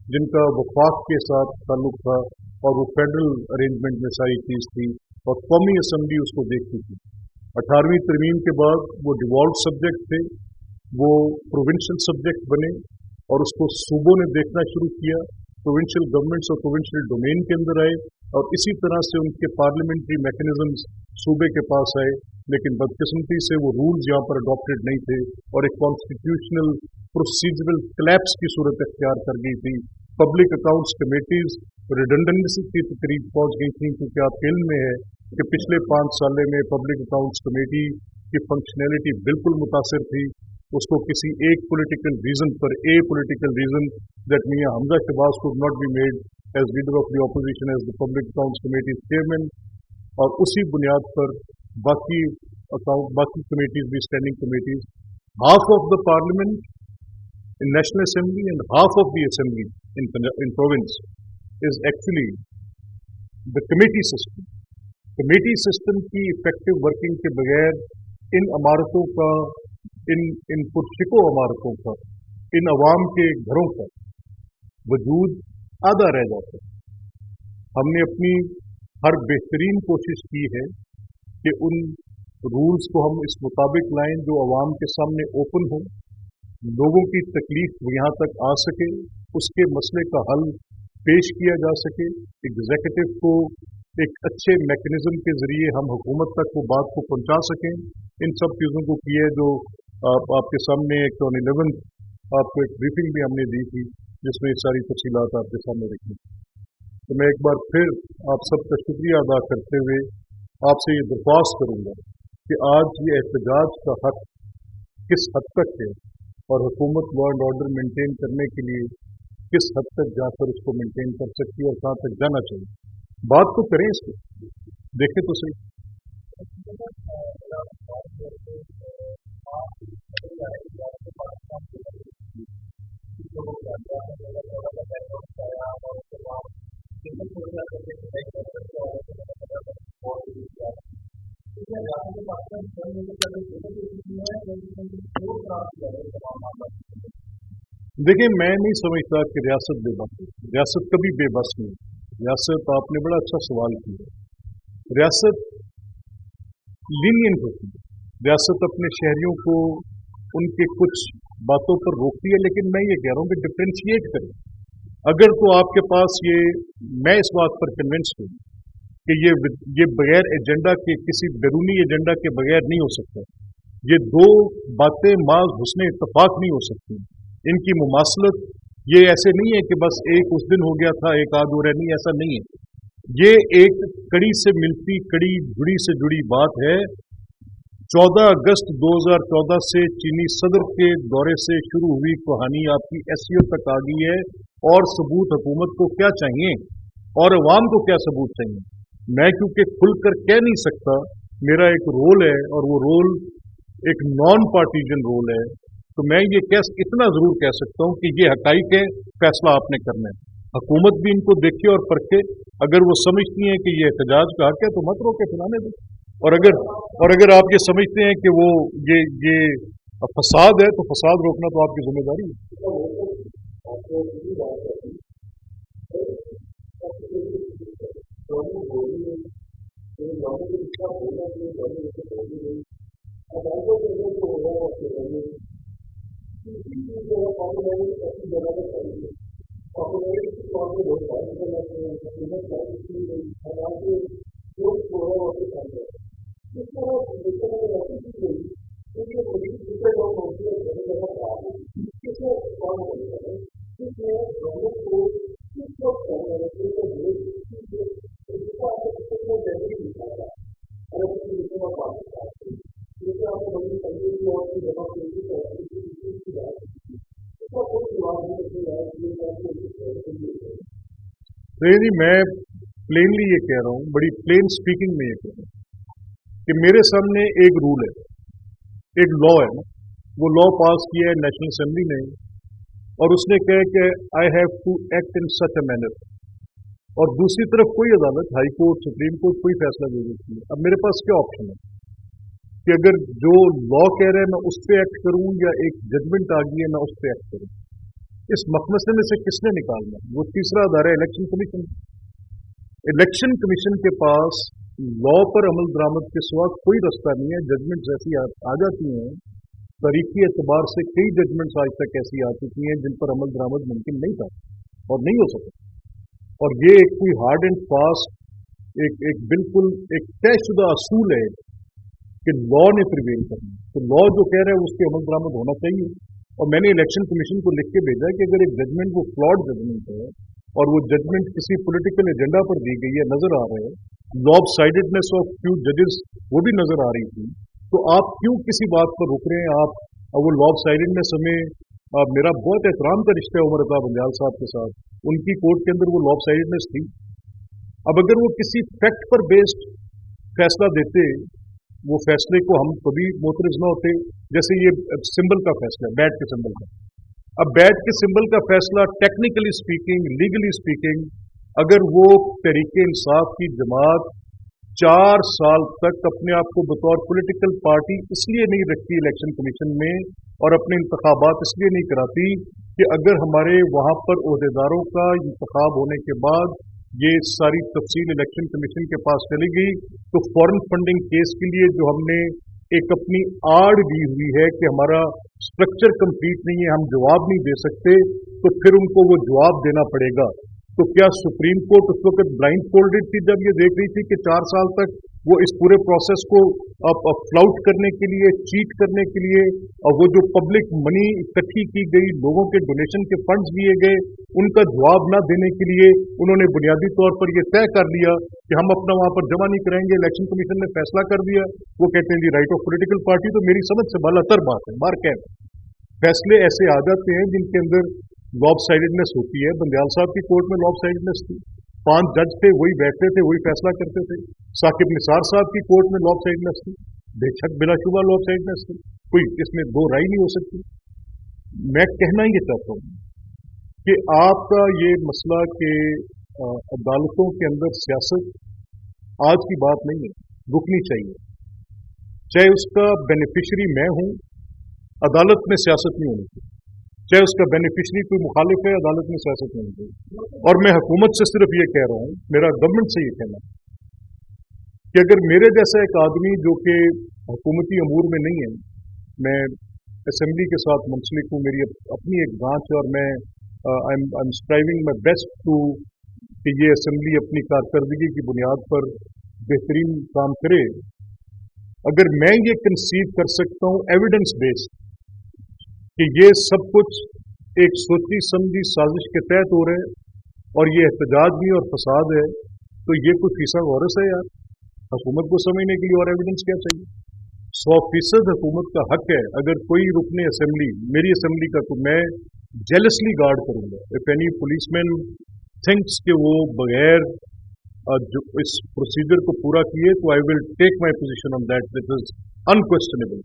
जिनका वफाक के साथ ताल्लुक था, और वो फेडरल अरेंजमेंट में सारी चीज़ थी, और कौमी असम्बली उसको देखती थी। 18वीं तरमीम के बाद वो डिवॉल्व सब्जेक्ट थे, वो प्रोविंशियल सब्जेक्ट बने, और उसको सूबों ने देखना शुरू किया, प्रोविंशियल गवर्नमेंट्स और प्रोविंशियल डोमेन के अंदर आए, और इसी तरह से उनके पार्लियामेंट्री मैकेनिज्म्स सूबे के पास आए। लेकिन बदकिस्मती से वो रूल्स यहाँ पर अडॉप्टेड नहीं थे, और एक कॉन्स्टिट्यूशनल प्रोसीजरल क्लैप्स की सूरत अख्तियार कर गई थी। पब्लिक अकाउंट्स कमेटीज रिडंडेंसी की करीब पहुँच गई थी, क्योंकि आपके इल्म में है कि पिछले 5 साल में पब्लिक अकाउंट्स कमेटी की फंक्शनैलिटी बिल्कुल मुतासर थी। उसको किसी एक पॉलिटिकल रीजन पर, political reason that Mian Hamza Shahbaz could not be made as leader of the opposition as the public accounts committee chairman, और उसी बुनियाद पर बाकी कमेटीज भी, standing committees, half of the parliament in national assembly and half of the assembly in province is actually the committee system. Committee system की effective working के बगैर इन इमारतों का, इन पुरशिको इमारतों का, इन अवाम के घरों का वजूद आधा रह जाता है। हमने अपनी हर बेहतरीन कोशिश की है कि उन रूल्स को हम इस मुताबिक लाएं जो अवाम के सामने ओपन हो, लोगों की तकलीफ यहाँ तक आ सके, उसके मसले का हल पेश किया जा सके, एग्जीक्यूटिव को एक अच्छे मैकेनिज्म के जरिए हम हुकूमत तक वो बात को पहुँचा सकें। इन सब चीज़ों को किए जो आपके सामने एक 11 आपको एक ब्रीफिंग भी हमने दी थी जिसमें ये सारी तफसीलात आपके सामने रखी। तो मैं एक बार फिर आप सबका शुक्रिया अदा करते हुए आपसे ये दरख्वास्त करूँगा कि आज ये एहतजाज का हक किस हद तक है, और हुकूमत लॉ एंड ऑर्डर मेंटेन करने के लिए किस हद तक जाकर उसको मेंटेन कर सकती है और कहाँ तक जाना चाहिए। बात तो करें, इसको देखें तो सही। دیکھیں میں نہیں سمجھتا کہ ریاست بے بس ہے، ریاست کبھی بے بس نہیں ہے۔ ریاست آپ نے بڑا اچھا سوال کیا، ریاست لینینٹ ہوتی ہے، ریاست اپنے شہریوں کو ان کے کچھ باتوں پر روکتی ہے، لیکن میں یہ کہہ رہا ہوں کہ ڈفرینشیٹ کریں۔ اگر تو آپ کے پاس میں اس بات پر کنونس ہوں کہ یہ بغیر ایجنڈا کے، کسی بیرونی ایجنڈا کے بغیر نہیں ہو سکتا، یہ دو باتیں محض حسن اتفاق نہیں ہو سکتی، ان کی مماثلت یہ ایسے نہیں ہے کہ بس ایک اس دن ہو گیا تھا ایک آدھ ہو رہا، نہیں ایسا نہیں ہے، یہ ایک کڑی سے ملتی کڑی جڑی سے جڑی بات ہے۔ 14 اگست 2014 سے چینی صدر کے دورے سے شروع ہوئی کہانی آپ کی ایسی تک آ گئی ہے، اور ثبوت حکومت کو کیا چاہیے اور عوام کو کیا ثبوت چاہیے، میں کیونکہ کھل کر کہہ نہیں سکتا، میرا ایک رول ہے اور وہ رول ایک نان پارٹیجن رول ہے، تو میں یہ اتنا ضرور کہہ سکتا ہوں کہ یہ حقائق ہے، فیصلہ آپ نے کرنا ہے، حکومت بھی ان کو دیکھے اور پرکھے، اگر وہ سمجھتی ہیں کہ یہ احتجاج کا حق ہے تو مت روکے، پھیلانے دیں، اور اگر آپ یہ سمجھتے ہیں کہ وہ یہ فساد ہے تو فساد روکنا تو آپ کی ذمہ داری ہے۔ نہیں، میں پلینلی یہ کہہ رہا ہوں، بڑی پلین سپیکنگ میں یہ کہہ رہا ہوں کہ میرے سامنے ایک رول ہے، ایک لا ہے نا، وہ لا پاس کیا ہے نیشنل اسمبلی نے، اور اس نے کہا کہ I have to act in such a manner, اور دوسری طرف کوئی عدالت، ہائی کورٹ، سپریم کورٹ کوئی فیصلہ دے دیتی ہے۔ اب میرے پاس کیا آپشن ہے کہ اگر جو لا کہہ رہے ہیں میں اس پہ ایکٹ کروں، یا ایک ججمنٹ آ گئی ہے میں اس پہ ایکٹ کروں؟ اس مخمصے میں سے کس نے نکالنا؟ وہ تیسرا ادارہ ہے الیکشن کمیشن۔ الیکشن کمیشن کے پاس لا پر عمل درآمد کے سوا کوئی رستہ نہیں ہے۔ ججمنٹس ایسی آ جاتی ہیں، تاریخی اعتبار سے کئی ججمنٹس آج تک ایسی آ چکی ہیں جن پر عمل درآمد ممکن نہیں تھا اور نہیں ہو سکا، اور یہ ایک کوئی ہارڈ اینڈ فاسٹ ایک بالکل ایک طے شدہ اصول ہے کہ لا نے پریویل کرنا، تو لا جو کہہ رہا ہے اس کے عمل درآمد ہونا چاہیے۔ اور میں نے الیکشن کمیشن کو لکھ کے بھیجا کہ اگر ایک ججمنٹ وہ فلاڈ ججمنٹ ہے اور وہ ججمنٹ کسی پولیٹیکل ایجنڈا پر دی گئی ہے، نظر آ رہا ہے، لاب سائڈڈنیس آف فیو ججز وہ بھی نظر آ رہی تھی، تو آپ کیوں کسی بات پر رک رہے ہیں؟ آپ وہ لاب سائڈڈنیس ہمیں میرا بہت احترام کا رشتہ ہے عمر عطا بنجال صاحب کے ساتھ، ان کی کورٹ کے اندر وہ لاب سائڈڈنیس تھی۔ اب اگر وہ کسی فیکٹ پر بیسڈ فیصلہ دیتے، وہ فیصلے کو ہم کبھی معترض نہ ہوتے، جیسے یہ سمبل کا فیصلہ ہے، بیٹ کے سمبل کا۔ اب بیٹ کے سمبل کا فیصلہ ٹیکنیکلی سپیکنگ، لیگلی سپیکنگ، اگر وہ تحریک انصاف کی جماعت 4 سال تک اپنے آپ کو بطور پولیٹیکل پارٹی اس لیے نہیں رکھتی الیکشن کمیشن میں اور اپنے انتخابات اس لیے نہیں کراتی کہ اگر ہمارے وہاں پر عہدیداروں کا انتخاب ہونے کے بعد یہ ساری تفصیل الیکشن کمیشن کے پاس چلی گئی تو فورن فنڈنگ کیس کے لیے جو ہم نے ایک اپنی آڑ دی ہوئی ہے کہ ہمارا اسٹرکچر کمپلیٹ نہیں ہے، ہم جواب نہیں دے سکتے، تو پھر ان کو وہ جواب دینا پڑے گا۔ تو کیا سپریم کورٹ اس وقت بلائنڈ فولڈڈ تھی جب یہ دیکھ رہی تھی کہ 4 سال تک وہ اس پورے پروسیس کو فلاؤٹ کرنے کے لیے، چیٹ کرنے کے لیے، اور وہ جو پبلک منی اکٹھی کی گئی، لوگوں کے ڈونیشن کے فنڈز لیے گئے، ان کا جواب نہ دینے کے لیے انہوں نے بنیادی طور پر یہ طے کر لیا کہ ہم اپنا وہاں پر جمع نہیں کریں گے؟ الیکشن کمیشن نے فیصلہ کر دیا، وہ کہتے ہیں جی رائٹ آف پولیٹیکل پارٹی، تو میری سمجھ سے بالا تر بات ہے، مارکیٹ فیصلے ایسے آ جاتے ہیں جن کے اندر لاب سائڈڈنیس ہوتی ہے۔ بندیال صاحب کی کورٹ میں لاب سائڈڈنیس تھی، 5 جج تھے، وہی بیٹھتے تھے، وہی فیصلہ کرتے تھے۔ ثاقب نثار صاحب کی کورٹ میں لاب سائڈڈنیس تھی، بے شک بلا شبہ لاب سائڈڈنیس تھی، کوئی اس میں دو رائے نہیں ہو سکتی۔ میں کہنا یہ چاہتا ہوں کہ آپ کا یہ مسئلہ کہ عدالتوں کے اندر سیاست آج کی بات نہیں ہے، رکنی چاہیے. چاہے اس کا بینیفیشری میں ہوں، عدالت میں سیاست نہیں ہونی چاہیے. چاہے اس کا بینیفیشری کوئی مخالف ہے، عدالت میں سیاست نہیں ہونی چاہیے. اور میں حکومت سے صرف یہ کہہ رہا ہوں، میرا گورنمنٹ سے یہ کہنا ہے کہ اگر میرے جیسا ایک آدمی جو کہ حکومتی امور میں نہیں ہے، میں اسمبلی کے ساتھ منسلک ہوں، میری اپنی ایک برانچ ہے، اور میں I am striving my best to کہ یہ اسمبلی اپنی کارکردگی کی بنیاد پر بہترین کام کرے. اگر میں یہ کنسیو کر سکتا ہوں ایویڈنس بیسڈ کہ یہ سب کچھ ایک سوچی سمجھی سازش کے تحت ہو رہا ہے اور یہ احتجاج بھی اور فساد ہے، تو یہ کوئی فیصد غورس ہے یار. حکومت کو سمجھنے کے لیے اور ایویڈنس کیا چاہیے؟ 100% حکومت کا حق ہے اگر کوئی رکن اسمبلی، میری اسمبلی کا، تو میں جیلسلی گارڈ کروں گا. If any policeman thinks کہ وہ بغیر جو اس پروسیجر کو پورا کیے، تو آئی ول ٹیک مائی پوزیشن آن دیٹ. دس از انکویسچنیبل.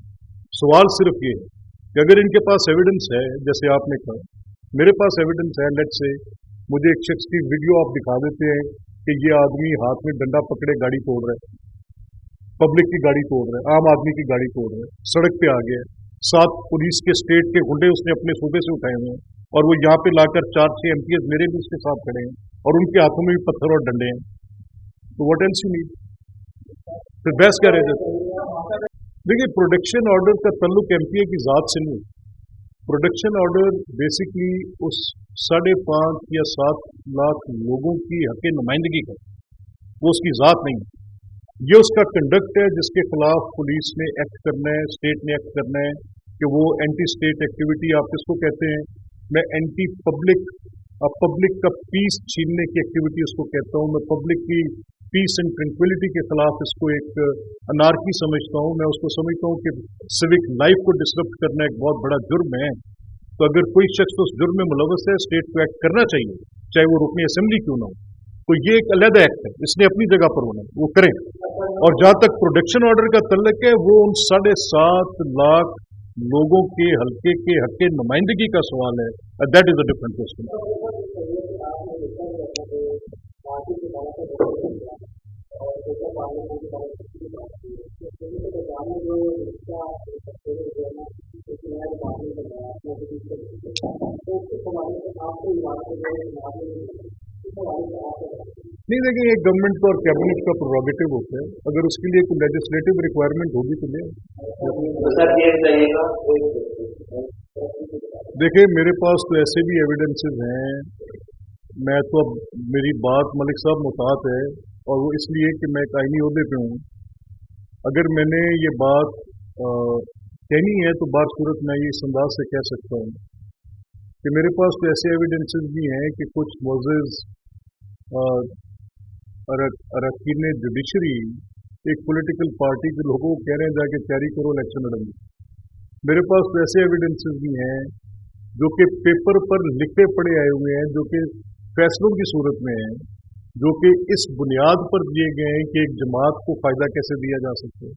سوال صرف یہ ہے کہ اگر ان کے پاس ایویڈنس ہے، جیسے آپ نے کہا میرے پاس ایویڈنس ہے، لیٹ سے مجھے ایک شخص کی ویڈیو آپ دکھا دیتے ہیں کہ یہ آدمی ہاتھ میں ڈنڈا پکڑے گاڑی توڑ رہا ہے، پبلک کی گاڑی توڑ رہا ہے، عام آدمی کی گاڑی توڑ رہا ہے، سڑک پہ آ گیا ہے، 7 پولیس کے اسٹیٹ کے گنڈے اس نے اپنے صوبے سے اٹھائے ہوئے ہیں، اور وہ یہاں پہ لا کر 4-6 MPs میرے بھی اس کے ساتھ کھڑے ہیں، اور ان کے ہاتھوں میں بھی پتھر اور ڈنڈے ہیں. تو واٹ ایلس یو نیڈ؟ پھر بحث کیا رہ جاتی ہے؟ دیکھیے، پروڈکشن آرڈر کا تعلق MPA کی ذات سے نہیں. پروڈکشن آرڈر بیسکلی اس 5.5 یا 7 لاکھ لوگوں کی حق نمائندگی کا، وہ اس کی ذات نہیں. یہ اس کا کنڈکٹ ہے جس کے خلاف پولیس نے ایکٹ کرنا ہے، اسٹیٹ نے ایکٹ کرنا ہے، کہ وہ اینٹی اسٹیٹ ایکٹیویٹی آپ کس کو کہتے ہیں؟ میں اینٹی پبلک کا پیس چھیننے کی ایکٹیویٹی اس کو کہتا ہوں. میں پبلک کی پیس اینڈ ٹرنکویلٹی کے خلاف اس کو ایک انارکی سمجھتا ہوں. میں اس کو سمجھتا ہوں کہ سوک لائف کو ڈسرپٹ کرنا ایک بہت بڑا جرم ہے. تو اگر کوئی شخص اس جرم میں ملوث ہے، اسٹیٹ کو ایکٹ کرنا چاہیے، چاہے وہ رکن اسمبلی کیوں نہ ہو. تو یہ ایک علیحدہ ایکٹ ہے، اس نے اپنی جگہ پر ہونا ہے، وہ کریں. اور جہاں تک پروڈکشن آرڈر کا تعلق ہے، وہ ان 7.5 لاکھ لوگوں کے حلقے کے حق نمائندگی کا سوال ہے. That is a different question. نہیں، دیکھیں، یہ گورنمنٹ کا اور کیبنٹ کا پروگیٹو ہوتا ہے. اگر اس کے لیے کوئی لیجسلیٹو ریکوائرمنٹ ہوگی تو لیں. دیکھیں، میرے پاس تو ایسے بھی ایویڈنسز ہیں. میں تو اب میری بات ملک صاحب محتاط ہے، اور وہ اس لیے کہ میں ایک آئینی عہدے پہ ہوں. اگر میں نے یہ بات کہنی ہے تو بار صورت میں یہ اس انداز سے کہہ سکتا ہوں کہ میرے پاس تو ایسے ایویڈنسز بھی ہیں کہ کچھ معزز اراکین جوڈیشری ایک پولیٹیکل پارٹی کے لوگوں کو کہہ رہے ہیں جا کے تیاری کرو الیکشن لڑنے. میرے پاس تو ایسے ایویڈنسز بھی ہیں جو کہ پیپر پر لکھے پڑے آئے ہوئے ہیں، جو کہ فیصلوں کی صورت میں ہیں، جو کہ اس بنیاد پر دیے گئے ہیں کہ ایک جماعت کو فائدہ کیسے دیا جا سکے.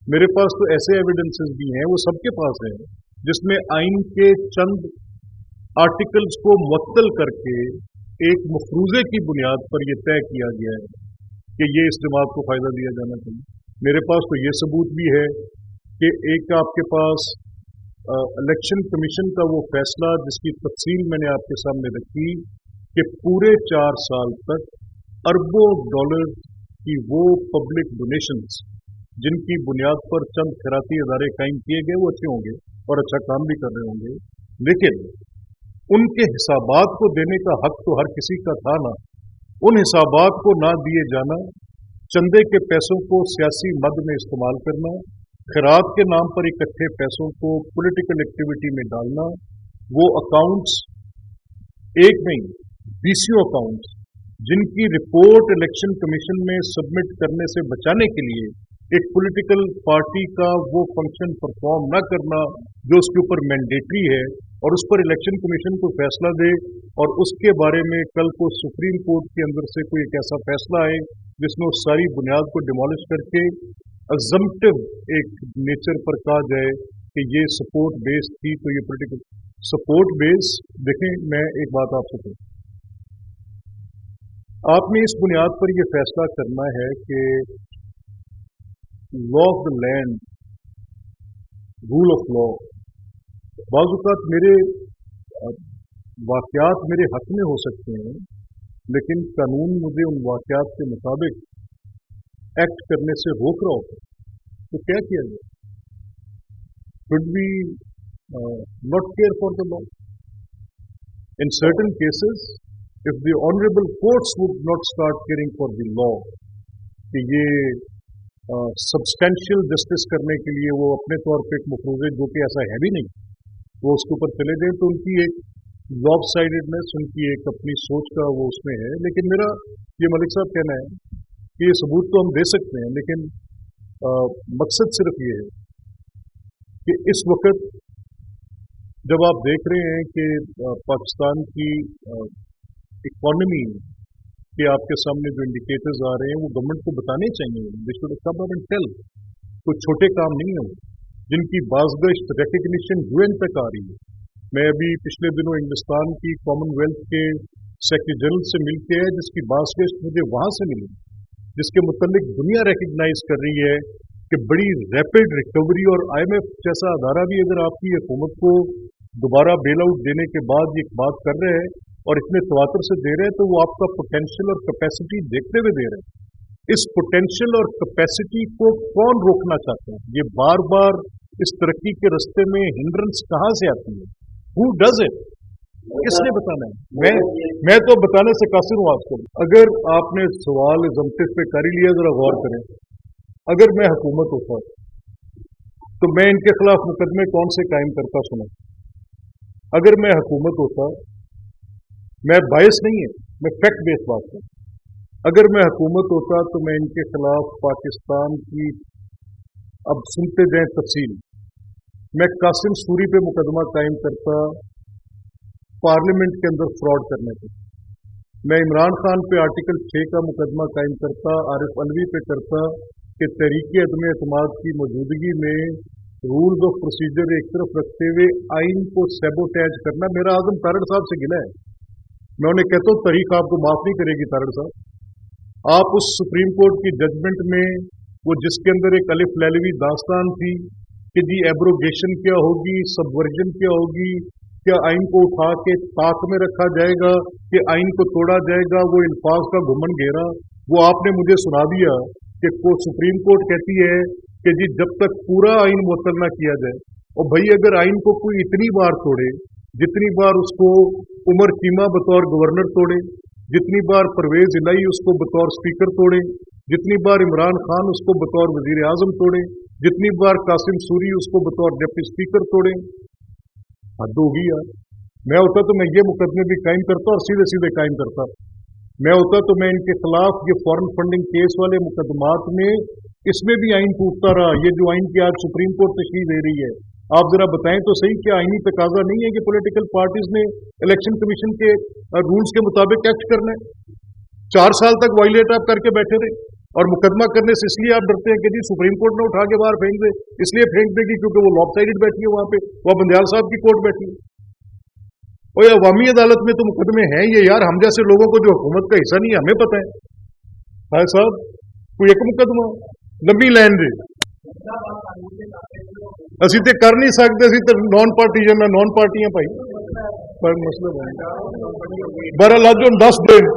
میرے پاس تو ایسے ایویڈنسز بھی ہیں، وہ سب کے پاس ہیں، جس میں آئین کے چند آرٹیکلز کو معطل کر کے ایک مفروضے کی بنیاد پر یہ طے کیا گیا ہے کہ یہ اس جماعت کو فائدہ دیا جانا چاہیے. میرے پاس تو یہ ثبوت بھی ہے کہ ایک آپ کے پاس الیکشن کمیشن کا وہ فیصلہ جس کی تفصیل میں نے آپ کے سامنے رکھی کہ پورے 4 سال تک اربوں ڈالر کی وہ پبلک ڈونیشنز جن کی بنیاد پر چند خیراتی ادارے قائم کیے گئے، وہ اچھے ہوں گے اور اچھا کام بھی کر رہے ہوں گے، لیکن ان کے حسابات کو دینے کا حق تو ہر کسی کا تھا نا. ان حسابات کو نہ دیے جانا، چندے کے پیسوں کو سیاسی مد میں استعمال کرنا، خیرات کے نام پر اکٹھے پیسوں کو پولیٹیکل ایکٹیویٹی میں ڈالنا، وہ اکاؤنٹس ایک نہیں 20 اکاؤنٹس جن کی رپورٹ الیکشن کمیشن میں سبمٹ کرنے سے بچانے کے لیے ایک پولیٹیکل پارٹی کا وہ فنکشن پرفارم نہ کرنا جو اس کے اوپر مینڈیٹری ہے، اور اس پر الیکشن کمیشن کو فیصلہ دے، اور اس کے بارے میں کل کو سپریم کورٹ کے اندر سے کوئی ایک ایسا فیصلہ آئے جس میں اس ساری بنیاد کو ڈیمالش کر کے ازمپٹیو ایک نیچر پر کہا جائے کہ یہ سپورٹ بیس تھی تو یہ پولیٹیکل. Support base. देखें, मैं एक बात आपसे कहूँ, आपने इस बुनियाद पर यह फैसला करना है कि law of the land, rule of law, बाज़ औक़ात मेरे वाक़यात मेरे हक़ में हो सकते हैं, लेकिन कानून मुझे उन वाक़यात के मुताबिक एक्ट करने से रोक रहा होता है, तो क्या किया जाए? Should we not care for the law? In certain cases, if the honorable courts would not start caring for the law, कि ये सब्सटेंशियल जस्टिस करने के लिए वो अपने तौर पे एक मफरूज़े, जो कि ऐसा है भी नहीं, वो उसके ऊपर चले जाए, तो उनकी एक लॉब साइडेडनेस, उनकी एक अपनी सोच का वो उसमें है। लेकिन मेरा ये मलिक साहब कहना है कि ये सबूत तो हम दे सकते हैं, लेकिन मकसद सिर्फ ये है कि इस वक्त जब आप देख रहे हैं कि पाकिस्तान की इकॉनमी के आपके सामने जो इंडिकेटर्स आ रहे हैं, वो गवर्नमेंट को बताने चाहिए। They should come up and tell. कोई छोटे काम नहीं है जिनकी बाज़गश्त रिकग्निशन यूएन तक आ रही है। मैं अभी पिछले दिनों हिंदुस्तान की कॉमनवेल्थ के सेक्रेटरी जनरल से मिल के है, जिसकी बाज़गश्त मुझे वहाँ से मिली, जिसके मुतल्लिक दुनिया रिकग्नाइज कर रही है कि बड़ी रैपिड रिकवरी, और IMF जैसा अदारा भी अगर आपकी हुकूमत को दोबारा बेल आउट देने के बाद ये बात कर रहे हैं और इतने तवातर से दे रहे हैं, तो वो आपका पोटेंशियल और कैपेसिटी देखते हुए दे रहे हैं। इस पोटेंशियल और कैपेसिटी को कौन रोकना चाहता है? ये बार बार इस तरक्की के रास्ते में हिंड्रेंस कहाँ से आती है? Who does it? किसने बताना है? मैं तो बताने से कासिर हूँ आजकल। अगर आपने सवाल जमतिफ पे कर ही लिया, जरा गौर करें। अगर मैं हुकूमत होता तो मैं इनके खिलाफ मुकदमे कौन से कायम करता सुना। अगर मैं हुकूमत होता, मैं बायस नहीं है, मैं फैक्ट बेस्ड बात करता, अगर मैं हुकूमत होता तो मैं इनके खिलाफ पाकिस्तान की, अब सुनते जाएं तफसील, मैं कासिम सूरी पे मुकदमा कायम करता पार्लियामेंट के अंदर फ्रॉड करने पे, मैं इमरान खान पे आर्टिकल 6 का मुकदमा कायम करता, आरिफ अलवी पे करता कि तहरीक अदम एतमाद की मौजूदगी में रूल्स ऑफ प्रोसीजर एक तरफ रखते हुए आइन को सैबोटैज करना। मेरा आजम तारड़ साहब से गिला है, मैं उन्हें कहता हूँ तारीख आपको माफ़ नहीं करेगी तारड़ साहब। आप उस सुप्रीम कोर्ट की जजमेंट में वो जिसके अंदर एक अलिफ लैलवी दास्तान थी कि जी एब्रोगेशन क्या होगी, सबवर्जन क्या होगी, क्या आइन को उठा के ताक में रखा जाएगा कि आइन को तोड़ा जाएगा, वो अल्फाज का घुमन घेरा, वो आपने मुझे सुना दिया कि सुप्रीम कोर्ट कहती है कि जी जब तक पूरा आइन मुअत्तल ना किया जाए। और भाई अगर आइन को कोई इतनी बार तोड़े, जितनी बार उसको उमर चीमा बतौर गवर्नर तोड़े, जितनी बार परवेज इलाही उसको बतौर स्पीकर तोड़े, जितनी बार इमरान खान उसको बतौर वजीर आजम तोड़े, जितनी बार कासिम सूरी उसको बतौर डिप्टी स्पीकर तोड़े, हद होगी यार। मैं होता तो मैं ये मुकदमे भी कायम करता और सीधे सीधे कायम करता। मैं होता तो मैं इनके खिलाफ ये फॉरेन फंडिंग केस वाले मुकदमात में इसमें भी आइन टूटता रहा। ये जो आइन की आज सुप्रीम कोर्ट तशरीह दे रही है, आप जरा बताएं तो सही, क्या आइनी तकाजा नहीं है कि पॉलिटिकल पार्टीज ने इलेक्शन कमीशन के रूल्स के मुताबिक एक्ट करना है? 4 साल तक वायलेट आप करके बैठे रहे, और मुकदमा करने से इसलिए आप डरते हैं कि जी सुप्रीम कोर्ट ने उठा के बाहर फेंक दे, इसलिए फेंक देगी क्योंकि वो लॉपसाइडेड बैठी है, वहां पे वह बंदयाल साहब की कोर्ट बैठी है। और ये अवामी अदालत में तो मुकदमे हैं ये यार, हम जैसे लोगों को जो हुकूमत का हिस्सा नहीं है हमें पता है। भाई साहब कोई एक मुकदमा लंबी लाइन दे असी तो कर नहीं सकते, असी तो नॉन पार्टीजन नॉन पार्टियां भाई, पर मसला बहरहाल अज 10 दिन